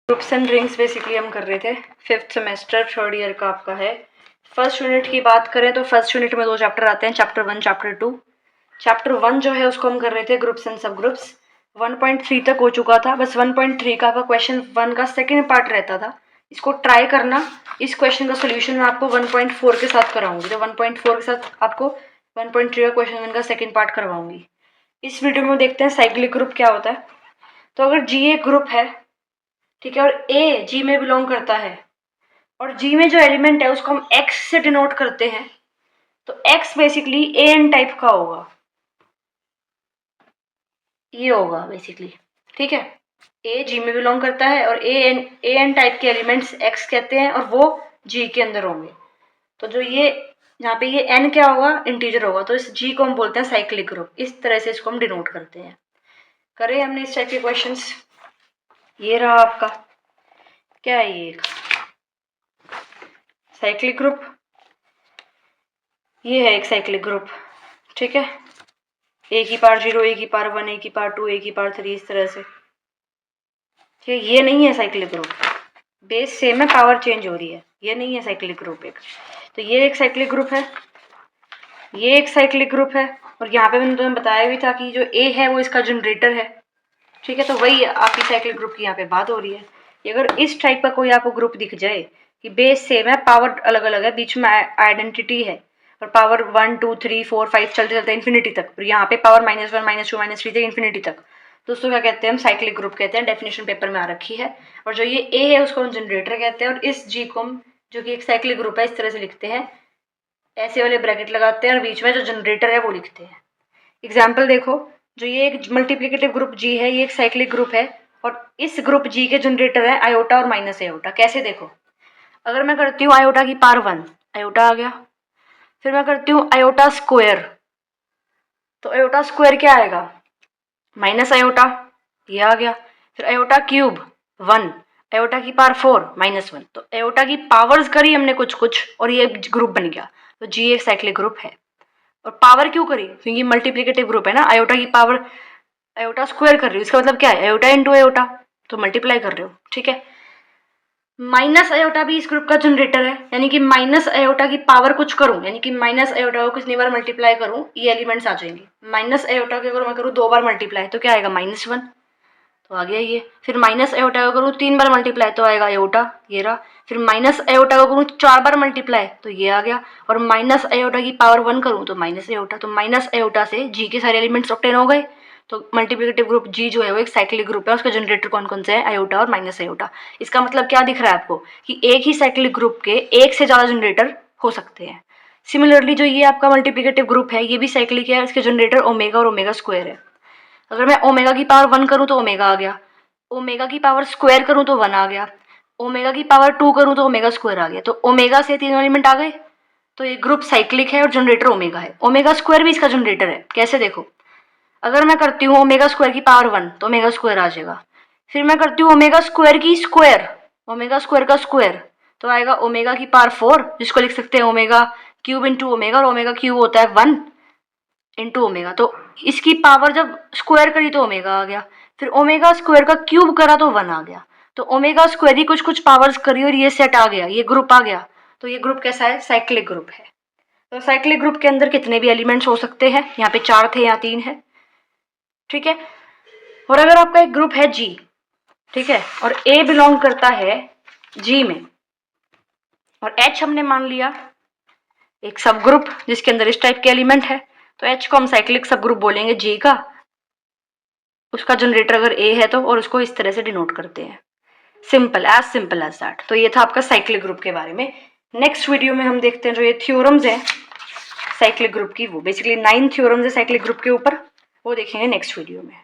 Groups and rings basically हम कर रहे थे, 5th सेमेस्टर 3rd ईयर का आपका है। फर्स्ट यूनिट की बात करें तो फर्स्ट यूनिट में 2 चैप्टर आते हैं, चैप्टर 1 चैप्टर 2। चैप्टर 1 जो है उसको हम कर रहे थे ग्रुप्स एंड सब ग्रुप्स। 1.3 तक हो चुका था, बस 1.3 का आपका क्वेश्चन 1 का सेकेंड पार्ट रहता था। इसको ट्राई करना। इस क्वेश्चन का सोल्यूशन मैं आपको 1.4 के साथ कराऊंगी, तो 1.4 के साथ आपको 1.3 का क्वेश्चन 1 का सेकेंड पार्ट करवाऊंगी। इस वीडियो में देखते हैं साइक्लिक ग्रुप क्या होता है। तो अगर जी एक ग्रुप है, ठीक है, और ए जी में बिलोंग करता है, और जी में जो एलिमेंट है उसको हम एक्स से डिनोट करते हैं, तो x basically A N type का होगा, ये होगा बेसिकली, ठीक है। ए जी में बिलोंग करता है और ए एन टाइप के एलिमेंट्स एक्स कहते हैं और वो जी के अंदर होंगे। तो जो ये यहाँ पे ये एन क्या होगा, इंटीजर होगा, तो इस जी को हम बोलते हैं साइक्लिक ग्रुप। इस तरह से इसको हम डिनोट करते हैं। करें हमने इस टाइप के क्वेश्चंस। ये रहा आपका, क्या है ये, एक साइक्लिक ग्रुप, ये है एक साइक्लिक ग्रुप, ठीक है। ए की पावर 0, ए की पावर 1, ए की पावर 2, ए की पावर 3, इस तरह से, ठीक है। ये नहीं है साइक्लिक ग्रुप, बेस सेम है, पावर चेंज हो रही है, ये नहीं है साइक्लिक ग्रुप एक। तो ये एक साइक्लिक ग्रुप है, ये एक साइक्लिक ग्रुप है, और यहाँ पे मैंने तुम्हें बताया भी था कि जो ए है वो इसका जनरेटर है, ठीक है। तो वही आपकी साइक्लिक ग्रुप की यहाँ पे बात हो रही है। अगर इस टाइप का कोई आपको ग्रुप दिख जाए कि बेस सेम है, पावर अलग अलग है, बीच में आइडेंटिटी है, और पावर 1 2 3 4 5 चलते चलते इन्फिनिटी तक, और यहाँ पे पावर -1 -2 -3 तक इन्फिनिटी तक, तो उसको क्या कहते हैं हम, साइक्लिक ग्रुप कहते हैं। डेफिनेशन पेपर में आ रखी है। और जो ये ए है उसको हम जनरेटर कहते हैं, और इस जी को हम, जो कि एक साइक्लिक ग्रुप है, इस तरह से लिखते हैं, ऐसे वाले ब्रैकेट लगाते हैं और बीच में जो जनरेटर है वो लिखते हैं। एग्जाम्पल देखो, जो ये एक मल्टीप्लिकेटिव ग्रुप जी है, ये एक साइक्लिक ग्रुप है, और इस ग्रुप जी के जनरेटर है आयोटा और माइनस आयोटा। कैसे देखो, अगर मैं करती हूँ आयोटा की पावर 1, आयोटा आ गया, फिर मैं करती हूँ आयोटा स्क्वायर, तो आयोटा स्क्वायर क्या आएगा, माइनस आयोटा, ये आ गया। फिर आयोटा क्यूब 1, आयोटा की पावर 4 -1, तो आयोटा की पावर्स करी हमने कुछ कुछ और ये ग्रुप बन गया। तो जी एक साइक्लिक ग्रुप है। और पावर क्यों करी, क्योंकि मल्टीप्लिकेटिव ग्रुप है ना, आयोटा की पावर आयोटा स्क्वायर कर रही हो, इसका मतलब क्या है, आयोटा इंटू आयोटा, तो मल्टीप्लाई कर रहे हो, ठीक है। माइनस आयोटा भी इस ग्रुप का जनरेटर है, यानी कि माइनस आयोटा की पावर कुछ करूं, यानी कि माइनस आयोटा को कितनी बार मल्टीप्लाई करूं, ये एलिमेंट्स आ जाएंगे। माइनस आयोटा के अगर मैं करूं 2 बार मल्टीप्लाई तो क्या आएगा, -1, तो आ गया ये। फिर माइनस आयोटा को करूं 3 बार मल्टीप्लाई तो आएगा आयोटा, ये रहा। फिर माइनस आयोटा को करूं 4 बार मल्टीप्लाई तो ये आ गया। और माइनस आयोटा की पावर 1 करूं तो माइनस आयोटा, तो माइनस आयोटा से जी के सारे एलिमेंट्स ऑब्टेन हो गए। तो मल्टीप्लिकेटिव ग्रुप जी जो है वो एक साइक्लिक ग्रुप है, उसका जनरेटर कौन कौन से है, आयोटा और माइनस आयोटा। इसका मतलब क्या दिख रहा है आपको, कि एक ही साइक्लिक ग्रुप के एक से ज़्यादा जनरेटर हो सकते हैं। सिमिलरली जो ये आपका मल्टीप्लिकेटिव ग्रुप है, ये भी साइक्लिक है, इसके जनरेटर ओमेगा और ओमेगा स्क्वायर है। अगर मैं ओमेगा की पावर 1 करूँ तो ओमेगा आ गया, ओमेगा की पावर स्क्वायर करूँ तो 1 आ गया, ओमेगा की पावर 2 करूँ तो ओमेगा स्क्वायर आ गया। तो ओमेगा से 3 एलिमेंट आ गए, तो ये ग्रुप साइक्लिक है और जनरेटर ओमेगा है। ओमेगा स्क्वायर भी इसका जनरेटर है। कैसे देखो, अगर मैं करती हूँ ओमेगा स्क्वायर की पावर 1 तो ओमेगा स्क्वायर आ जाएगा। फिर मैं करती हूँ ओमेगा स्क्वायर की स्क्वायर, ओमेगा स्क्वायर का स्क्वायर, तो आएगा ओमेगा की पावर 4, जिसको लिख सकते हैं ओमेगा क्यूब इंटू ओमेगा, और ओमेगा क्यूब होता है 1 इंटू ओमेगा। तो इसकी पावर जब स्क्वायर करी तो ओमेगा आ गया, फिर ओमेगा स्क्वायर का क्यूब करा तो 1 आ गया। तो ओमेगा स्क्वायर की कुछ कुछ पावर्स करी और ये सेट आ गया, ये ग्रुप आ गया। तो ये ग्रुप कैसा है, साइक्लिक ग्रुप है। तो साइक्लिक ग्रुप के अंदर कितने भी एलिमेंट्स हो सकते हैं, यहाँ पे 4 थे, यहाँ 3 है, ठीक है। और अगर आपका एक ग्रुप है जी, ठीक है, और ए बिलोंग करता है जी में, और एच हमने मान लिया एक सब ग्रुप जिसके अंदर इस टाइप के एलिमेंट है, तो एच को हम साइक्लिक सब ग्रुप बोलेंगे जी का। उसका जनरेटर अगर ए है तो, और उसको इस तरह से डिनोट करते हैं, सिंपल एज दैट। तो ये था आपका साइक्लिक ग्रुप के बारे में। नेक्स्ट वीडियो में हम देखते हैं जो ये थ्योरम्स हैं साइक्लिक ग्रुप की, वो बेसिकली 9 थ्योरम्स है साइक्लिक ग्रुप के ऊपर, वो देखेंगे नेक्स्ट वीडियो में।